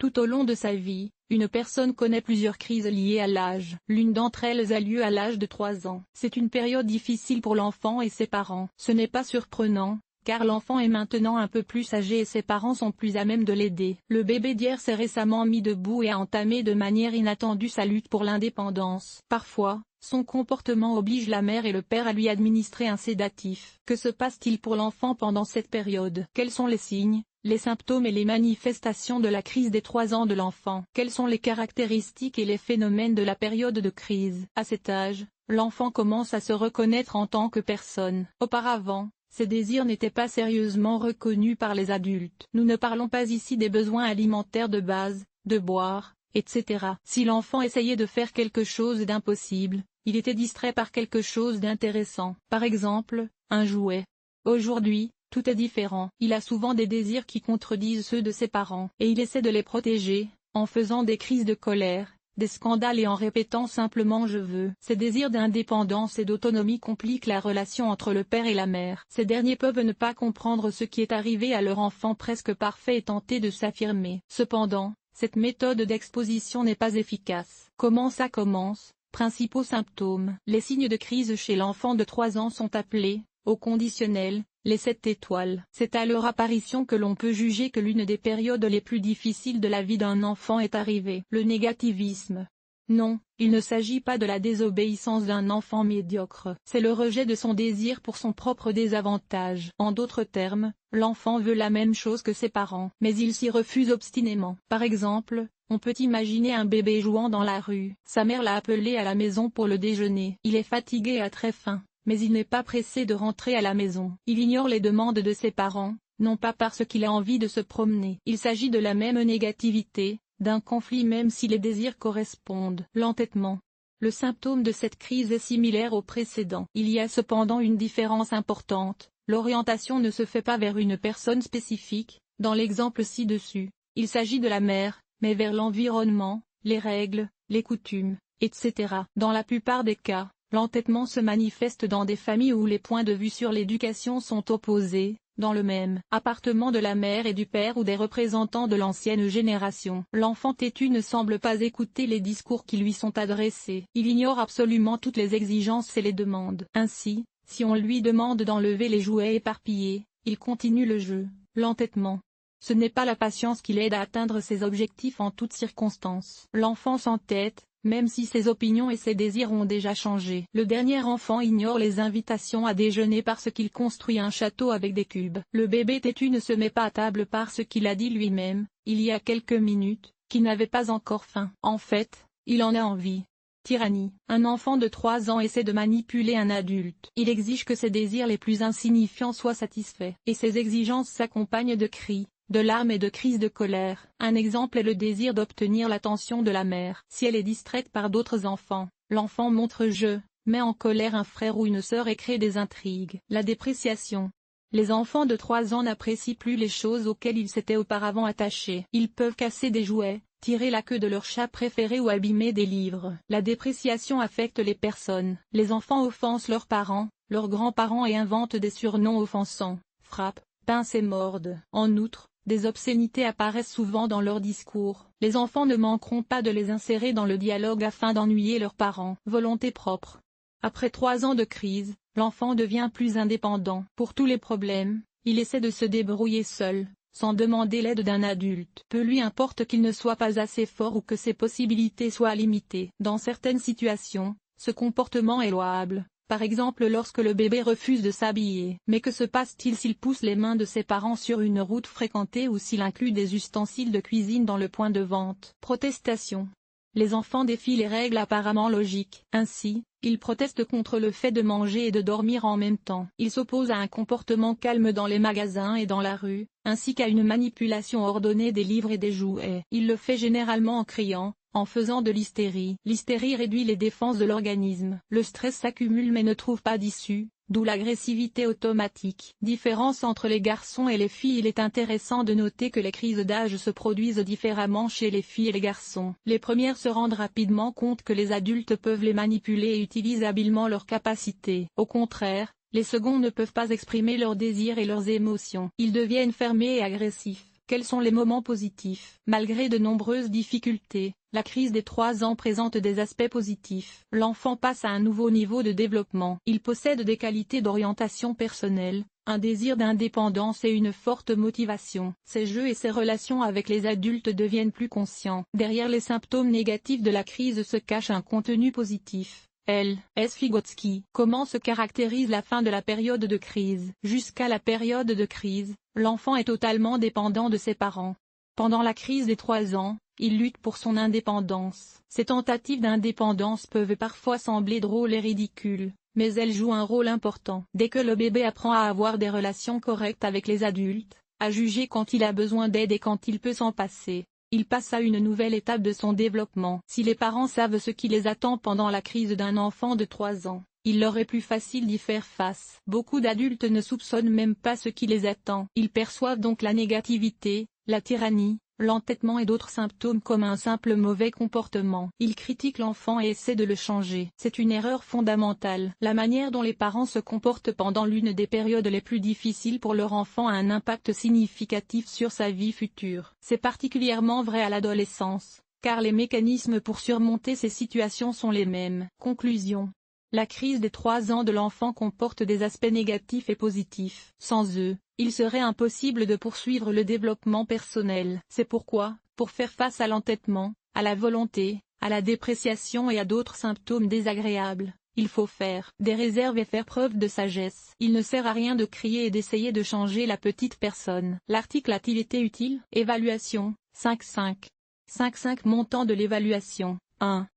Tout au long de sa vie, une personne connaît plusieurs crises liées à l'âge. L'une d'entre elles a lieu à l'âge de 3 ans. C'est une période difficile pour l'enfant et ses parents. Ce n'est pas surprenant, car l'enfant est maintenant un peu plus âgé et ses parents sont plus à même de l'aider. Le bébé d'hier s'est récemment mis debout et a entamé de manière inattendue sa lutte pour l'indépendance. Parfois, son comportement oblige la mère et le père à lui administrer un sédatif. Que se passe-t-il pour l'enfant pendant cette période? Quels sont les signes, les symptômes et les manifestations de la crise des 3 ans de l'enfant? Quelles sont les caractéristiques et les phénomènes de la période de crise? À cet âge, l'enfant commence à se reconnaître en tant que personne. Auparavant, ses désirs n'étaient pas sérieusement reconnus par les adultes. Nous ne parlons pas ici des besoins alimentaires de base, de boire, etc. Si l'enfant essayait de faire quelque chose d'impossible, il était distrait par quelque chose d'intéressant. Par exemple, un jouet. Aujourd'hui, tout est différent. Il a souvent des désirs qui contredisent ceux de ses parents, et il essaie de les protéger, en faisant des crises de colère, des scandales et en répétant simplement « je veux ». Ces désirs d'indépendance et d'autonomie compliquent la relation entre le père et la mère. Ces derniers peuvent ne pas comprendre ce qui est arrivé à leur enfant presque parfait et tenter de s'affirmer. Cependant, cette méthode d'exposition n'est pas efficace. Comment ça commence? Principaux symptômes. Les signes de crise chez l'enfant de 3 ans sont appelés, au conditionnel, les 7 étoiles. C'est à leur apparition que l'on peut juger que l'une des périodes les plus difficiles de la vie d'un enfant est arrivée. Le négativisme. Non, il ne s'agit pas de la désobéissance d'un enfant médiocre. C'est le rejet de son désir pour son propre désavantage. En d'autres termes, l'enfant veut la même chose que ses parents, mais il s'y refuse obstinément. Par exemple, on peut imaginer un bébé jouant dans la rue. Sa mère l'a appelé à la maison pour le déjeuner. Il est fatigué et a très faim, mais il n'est pas pressé de rentrer à la maison. Il ignore les demandes de ses parents, non pas parce qu'il a envie de se promener. Il s'agit de la même négativité, d'un conflit même si les désirs correspondent. L'entêtement. Le symptôme de cette crise est similaire au précédent. Il y a cependant une différence importante. L'orientation ne se fait pas vers une personne spécifique, dans l'exemple ci-dessus. Il s'agit de la mère, mais vers l'environnement, les règles, les coutumes, etc. Dans la plupart des cas, l'entêtement se manifeste dans des familles où les points de vue sur l'éducation sont opposés, dans le même appartement de la mère et du père ou des représentants de l'ancienne génération. L'enfant têtu ne semble pas écouter les discours qui lui sont adressés. Il ignore absolument toutes les exigences et les demandes. Ainsi, si on lui demande d'enlever les jouets éparpillés, il continue le jeu. L'entêtement. Ce n'est pas la patience qui l'aide à atteindre ses objectifs en toutes circonstances. L'enfant s'entête, même si ses opinions et ses désirs ont déjà changé. Le dernier enfant ignore les invitations à déjeuner parce qu'il construit un château avec des cubes. Le bébé têtu ne se met pas à table parce qu'il a dit lui-même, il y a quelques minutes, qu'il n'avait pas encore faim. En fait, il en a envie. Tyrannie. Un enfant de 3 ans essaie de manipuler un adulte. Il exige que ses désirs les plus insignifiants soient satisfaits. Et ces exigences s'accompagnent de cris, de larmes et de crises de colère. Un exemple est le désir d'obtenir l'attention de la mère. Si elle est distraite par d'autres enfants, l'enfant montre jeu, met en colère un frère ou une sœur et crée des intrigues. La dépréciation. Les enfants de 3 ans n'apprécient plus les choses auxquelles ils s'étaient auparavant attachés. Ils peuvent casser des jouets, tirer la queue de leur chat préféré ou abîmer des livres. La dépréciation affecte les personnes. Les enfants offensent leurs parents, leurs grands-parents et inventent des surnoms offensants, frappent, pincent et mordent. En outre, des obscénités apparaissent souvent dans leurs discours. Les enfants ne manqueront pas de les insérer dans le dialogue afin d'ennuyer leurs parents. Volonté propre. Après 3 ans de crise, l'enfant devient plus indépendant. Pour tous les problèmes, il essaie de se débrouiller seul, sans demander l'aide d'un adulte. Peu lui importe qu'il ne soit pas assez fort ou que ses possibilités soient limitées. Dans certaines situations, ce comportement est louable. Par exemple lorsque le bébé refuse de s'habiller. Mais que se passe-t-il s'il pousse les mains de ses parents sur une route fréquentée ou s'il inclut des ustensiles de cuisine dans le point de vente? Protestation. Les enfants défient les règles apparemment logiques. Ainsi, ils protestent contre le fait de manger et de dormir en même temps. Ils s'opposent à un comportement calme dans les magasins et dans la rue, ainsi qu'à une manipulation ordonnée des livres et des jouets. Il le fait généralement en criant, en faisant de l'hystérie. L'hystérie réduit les défenses de l'organisme. Le stress s'accumule mais ne trouve pas d'issue, d'où l'agressivité automatique. Différence entre les garçons et les filles. Il est intéressant de noter que les crises d'âge se produisent différemment chez les filles et les garçons. Les premières se rendent rapidement compte que les adultes peuvent les manipuler et utilisent habilement leurs capacités. Au contraire, les seconds ne peuvent pas exprimer leurs désirs et leurs émotions. Ils deviennent fermés et agressifs. Quels sont les moments positifs? Malgré de nombreuses difficultés, la crise des 3 ans présente des aspects positifs. L'enfant passe à un nouveau niveau de développement. Il possède des qualités d'orientation personnelle, un désir d'indépendance et une forte motivation. Ses jeux et ses relations avec les adultes deviennent plus conscients. Derrière les symptômes négatifs de la crise se cache un contenu positif. L.S. Vygotsky. Comment se caractérise la fin de la période de crise? Jusqu'à la période de crise, l'enfant est totalement dépendant de ses parents. Pendant la crise des 3 ans, il lutte pour son indépendance. Ces tentatives d'indépendance peuvent parfois sembler drôles et ridicules, mais elles jouent un rôle important. Dès que le bébé apprend à avoir des relations correctes avec les adultes, à juger quand il a besoin d'aide et quand il peut s'en passer, il passe à une nouvelle étape de son développement. Si les parents savent ce qui les attend pendant la crise d'un enfant de 3 ans, il leur est plus facile d'y faire face. Beaucoup d'adultes ne soupçonnent même pas ce qui les attend. Ils perçoivent donc la négativité, la tyrannie, l'entêtement et d'autres symptômes comme un simple mauvais comportement. Ils critiquent l'enfant et essaient de le changer. C'est une erreur fondamentale. La manière dont les parents se comportent pendant l'une des périodes les plus difficiles pour leur enfant a un impact significatif sur sa vie future. C'est particulièrement vrai à l'adolescence, car les mécanismes pour surmonter ces situations sont les mêmes. Conclusion. La crise des 3 ans de l'enfant comporte des aspects négatifs et positifs. Sans eux, il serait impossible de poursuivre le développement personnel. C'est pourquoi, pour faire face à l'entêtement, à la volonté, à la dépréciation et à d'autres symptômes désagréables, il faut faire des réserves et faire preuve de sagesse. Il ne sert à rien de crier et d'essayer de changer la petite personne. L'article a-t-il été utile? Évaluation, 5.5. 5.5 Montant de l'évaluation, 1.